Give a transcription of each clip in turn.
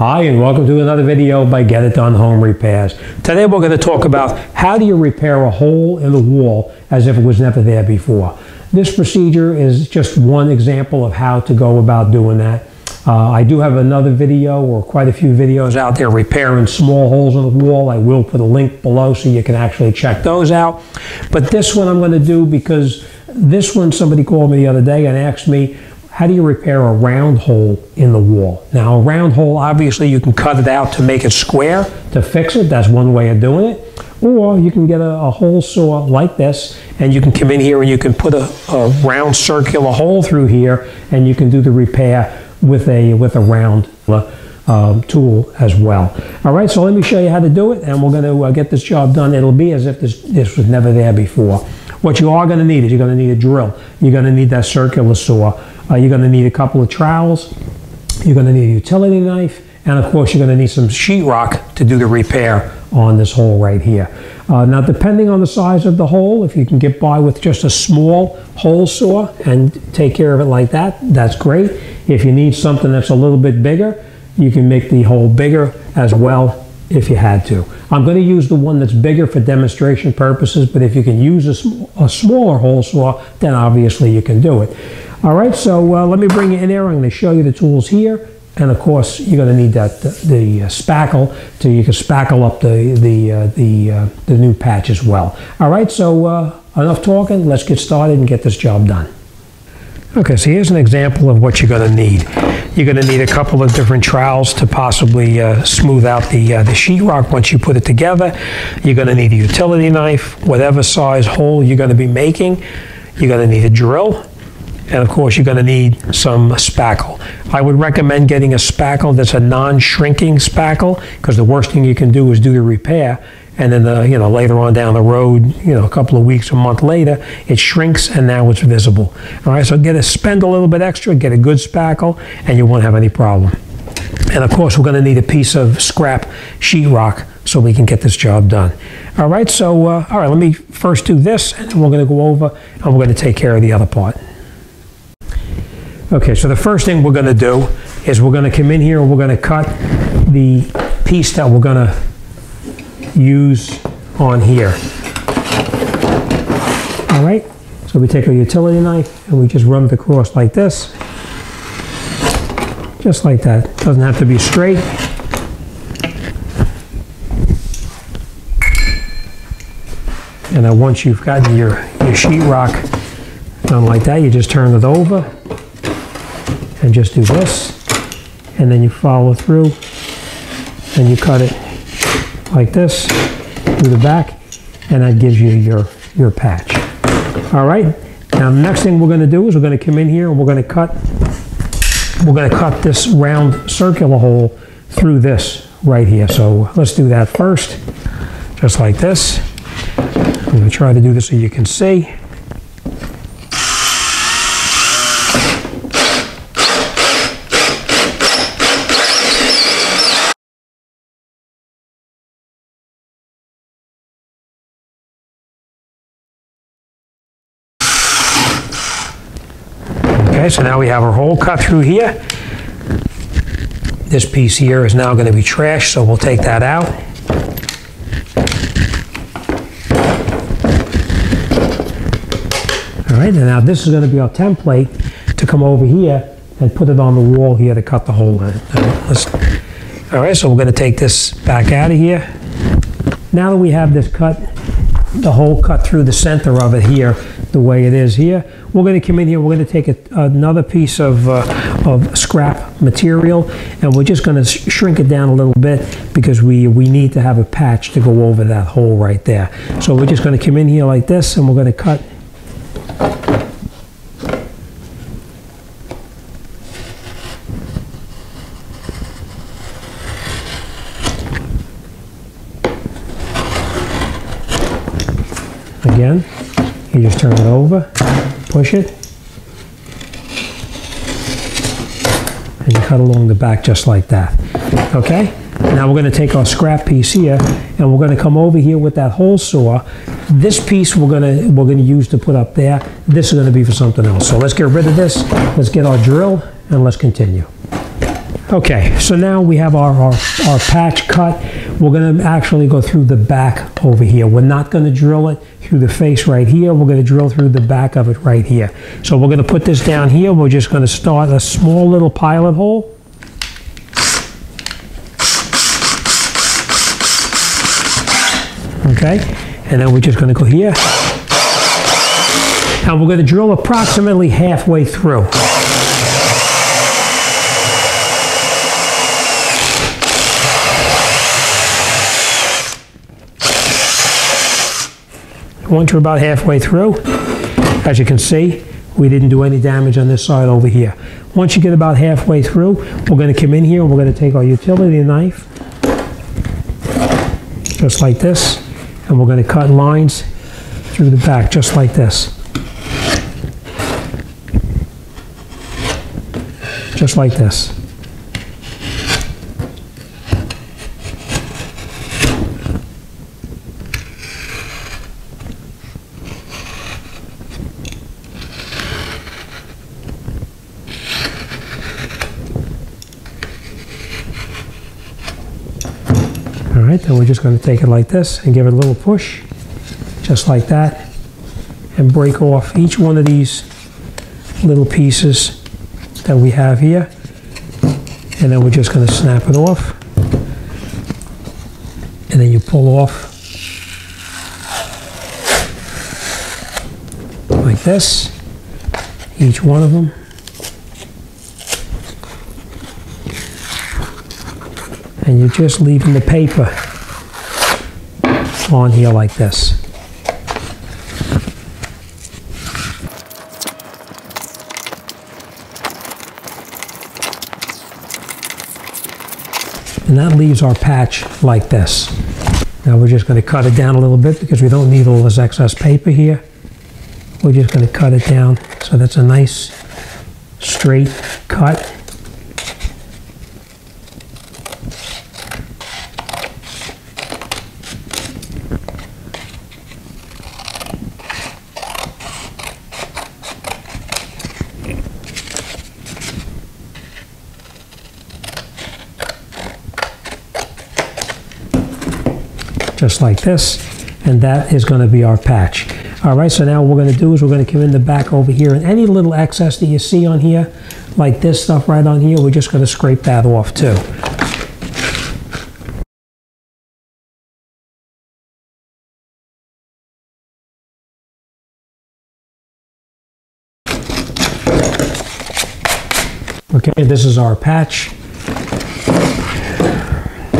Hi, and welcome to another video by Get It Done Home Repairs. Today we're going to talk about how do you repair a hole in the wall as if it was never there before. This procedure is just one example of how to go about doing that. I do have another video, or quite a few videos out there, repairing small holes in the wall. I will put a link below so you can actually check those out. But this one I'm going to do because this one, somebody called me the other day and asked me, how do you repair a round hole in the wall? Now, a round hole, obviously you can cut it out to make it square to fix it. That's one way of doing it. Or you can get a hole saw like this, and you can come in here and you can put a round circular hole through here, and you can do the repair with a round tool as well. All right, so let me show you how to do it, and we're going to get this job done. It'll be as if this was never there before. What you are going to need is you're going to need a drill. You're going to need that circular saw. You're going to need a couple of trowels. You're going to need a utility knife. And of course, you're going to need some sheetrock to do the repair on this hole right here. Now, depending on the size of the hole, if you can get by with just a small hole saw and take care of it like that, that's great. If you need something that's a little bit bigger, you can make the hole bigger as well if you had to. I'm going to use the one that's bigger for demonstration purposes, but if you can use a smaller hole saw, then obviously you can do it. All right, so let me bring you in there. I'm going to show you the tools here. And of course, you're going to need that the spackle, so you can spackle up the new patch as well. All right, so enough talking. Let's get started and get this job done. Okay, so here's an example of what you're going to need. You're going to need a couple of different trowels to possibly smooth out the sheetrock once you put it together. You're going to need a utility knife, whatever size hole you're going to be making. You're going to need a drill. And of course, you're going to need some spackle. I would recommend getting a spackle that's a non-shrinking spackle, because the worst thing you can do is do the repair, and then later on down the road, a couple of weeks, a month later, it shrinks and now it's visible. All right, so spend a little bit extra, get a good spackle, and you won't have any problem. And of course, we're going to need a piece of scrap sheetrock so we can get this job done. All right, so all right, let me first do this, and then we're going to go over and we're going to take care of the other part. Okay, so the first thing we're going to do is we're going to come in here and we're going to cut the piece that we're going to use on here. All right, so we take a utility knife and we just run it across like this. Just like that. Doesn't have to be straight. And then once you've gotten your sheetrock done like that, you just turn it over. And just do this, and then you follow through, and you cut it like this through the back, and that gives you your patch. All right. Now, the next thing we're going to do is we're going to come in here and we're going to cut this round circular hole through this right here. So let's do that first, just like this. I'm going to try to do this so you can see. Okay, so now we have our hole cut through here. This piece here is now going to be trash, so we'll take that out. All right, and now this is going to be our template to come over here and put it on the wall here to cut the hole in. All right, so we're going to take this back out of here. Now that we have this cut, the hole cut through the center of it here, the way it is here, we're going to come in here, we're going to take another piece of scrap material, and we're just going to shrink it down a little bit because we need to have a patch to go over that hole right there. So we're just going to come in here like this, and we're going to cut. Again, you just turn it over, push it, and you cut along the back just like that. Okay? Now we're going to take our scrap piece here, and we're going to come over here with that hole saw. This piece we're going to use to put up there. This is going to be for something else. So let's get rid of this. Let's get our drill, and let's continue. Okay, so now we have our patch cut. We're going to actually go through the back over here. We're not going to drill it through the face right here. We're going to drill through the back of it right here. So we're going to put this down here. We're just going to start a small little pilot hole. Okay, and then we're just going to go here. And we're going to drill approximately halfway through. Once we're about halfway through, as you can see, we didn't do any damage on this side over here. Once you get about halfway through, we're going to come in here and we're going to take our utility knife, just like this, and we're going to cut lines through the back, just like this. Just like this. All right, then we're just going to take it like this and give it a little push, just like that, and break off each one of these little pieces that we have here, and then we're just going to snap it off, and then you pull off like this, each one of them. And you're just leaving the paper on here like this. And that leaves our patch like this. Now we're just going to cut it down a little bit because we don't need all this excess paper here. We're just going to cut it down so that's a nice straight cut. Just like this, and that is going to be our patch. All right, so now what we're going to do is we're going to come in the back over here, and any little excess that you see on here, like this stuff right on here, we're just going to scrape that off too. Okay, this is our patch.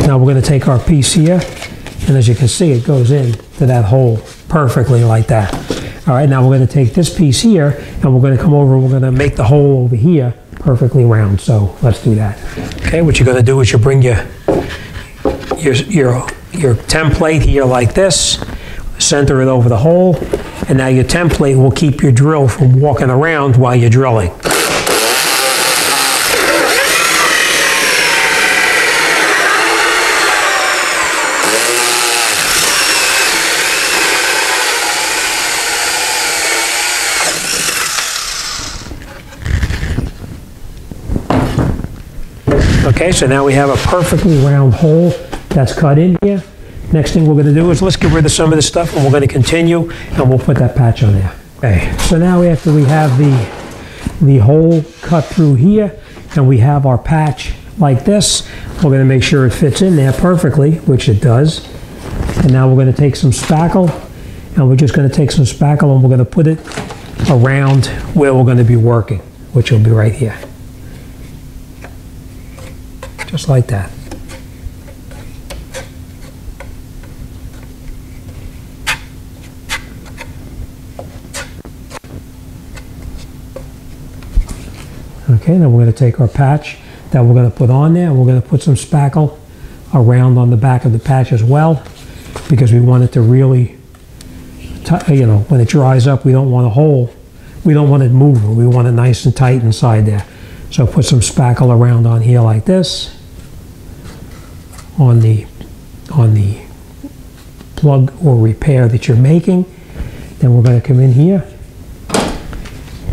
Now we're going to take our piece here, and as you can see, it goes in to that hole perfectly like that. All right, now we're going to take this piece here, and we're going to come over and we're going to make the hole over here perfectly round. So let's do that. Okay, what you're going to do is you bring your template here like this, center it over the hole, and now your template will keep your drill from walking around while you're drilling. Okay, so now we have a perfectly round hole that's cut in here. Next thing we're going to do is let's get rid of some of this stuff, and we're going to continue, and we'll put that patch on there. Okay, so now after we have the hole cut through here, and we have our patch like this, we're going to make sure it fits in there perfectly, which it does. And now we're going to take some spackle, and we're just going to take some spackle, and we're going to put it around where we're going to be working, which will be right here. Just like that. Okay, then we're going to take our patch that we're going to put on there, and we're going to put some spackle around on the back of the patch as well, because we want it to really, you know, when it dries up, we don't want a hole. We don't want it moving. We want it nice and tight inside there. So put some spackle around on here like this, on the plug or repair that you're making. Then we're going to come in here,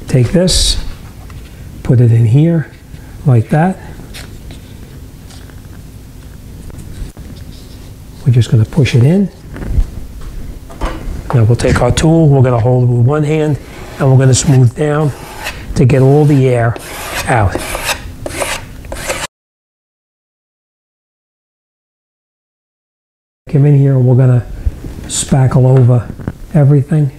take this, put it in here like that, we're just going to push it in. Now we'll take our tool, we're going to hold it with one hand, and we're going to smooth down to get all the air out. Come in here and we're going to spackle over everything.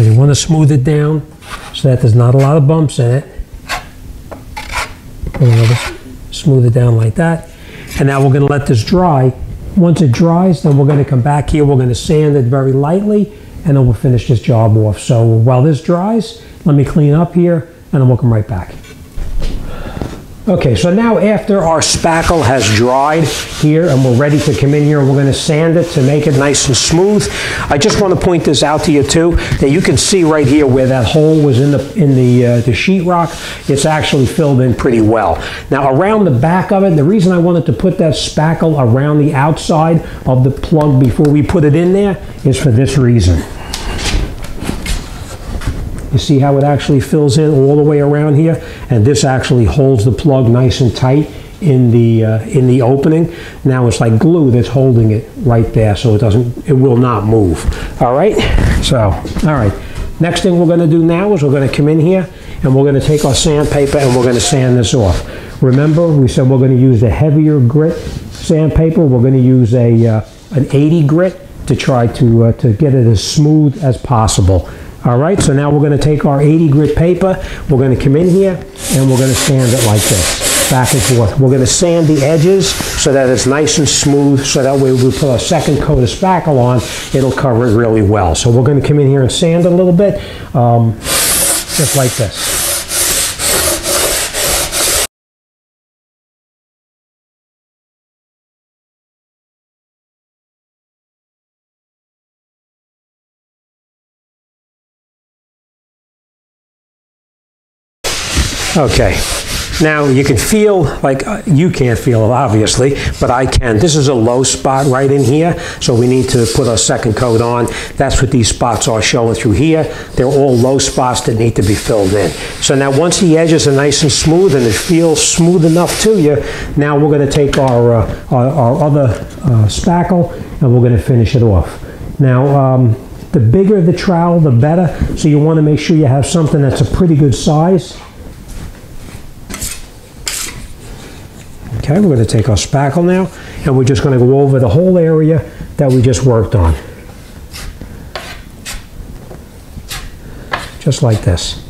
You want to smooth it down so that there's not a lot of bumps in it. We're going to smooth it down like that. And now we're going to let this dry. Once it dries, then we're going to come back here. We're going to sand it very lightly, and then we'll finish this job off. So while this dries, let me clean up here, and then we'll come right back. Okay, so now after our spackle has dried here and we're ready to come in here, we're going to sand it to make it nice and smooth. I just want to point this out to you too, that you can see right here where that hole was in the sheetrock. It's actually filled in pretty well. Now around the back of it, the reason I wanted to put that spackle around the outside of the plug before we put it in there is for this reason. You see how it actually fills in all the way around here, and this actually holds the plug nice and tight in the opening. Now it's like glue that's holding it right there, so it will not move. All right. So all right. Next thing we're going to do now is we're going to come in here and we're going to take our sandpaper and we're going to sand this off. Remember, we said we're going to use the heavier grit sandpaper. We're going to use an 80 grit to try to get it as smooth as possible. All right, so now we're going to take our 80 grit paper, we're going to come in here, and we're going to sand it like this, back and forth. We're going to sand the edges so that it's nice and smooth, so that way we put our second coat of spackle on, it'll cover it really well. So we're going to come in here and sand a little bit, just like this. Okay, now you can feel, like you can't feel it obviously, but I can. This is a low spot right in here, so we need to put our second coat on. That's what these spots are showing through here. They're all low spots that need to be filled in. So now once the edges are nice and smooth and it feels smooth enough to you, now we're going to take our other spackle and we're going to finish it off. Now the bigger the trowel, the better, so you want to make sure you have something that's a pretty good size. Okay, we're going to take our spackle now, and we're just going to go over the whole area that we just worked on. Just like this.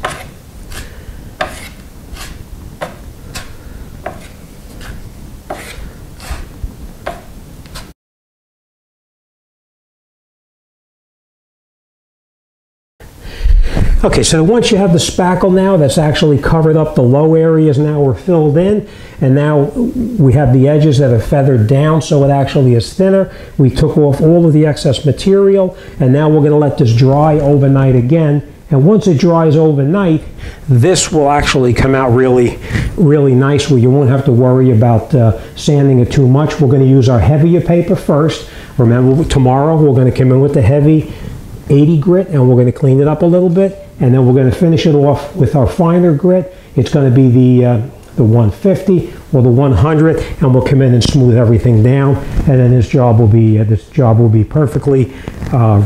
Okay, so once you have the spackle now that's actually covered up the low areas, now we're filled in, and now we have the edges that are feathered down so it actually is thinner. We took off all of the excess material, and now we're going to let this dry overnight again. And once it dries overnight, this will actually come out really, really nice, where you won't have to worry about sanding it too much. We're going to use our heavier paper first. Remember, tomorrow we're going to come in with the heavy 80 grit, and we're going to clean it up a little bit, and then we're going to finish it off with our finer grit. It's going to be the 150 or the 100, and we'll come in and smooth everything down, and then this job will be perfectly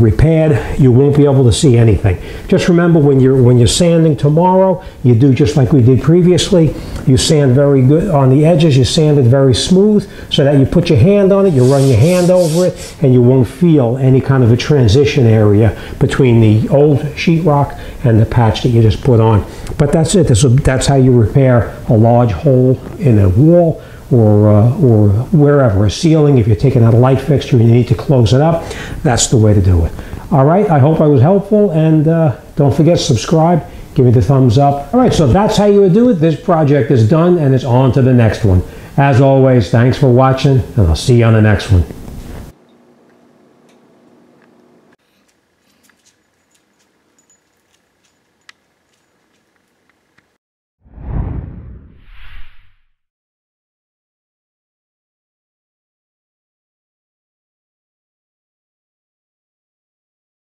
repaired. You won't be able to see anything. Just remember, when you're sanding tomorrow, you do just like we did previously. You sand very good on the edges. You sand it very smooth, so that you put your hand on it, you run your hand over it, and you won't feel any kind of a transition area between the old sheetrock and the patch that you just put on. But that's it. That's how you repair a large hole in a wall or wherever, a ceiling, if you're taking out a light fixture and you need to close it up, that's the way to do it. All right, I hope I was helpful, and don't forget to subscribe, give me the thumbs up. All right, so that's how you would do it. This project is done, and it's on to the next one. As always, thanks for watching, and I'll see you on the next one.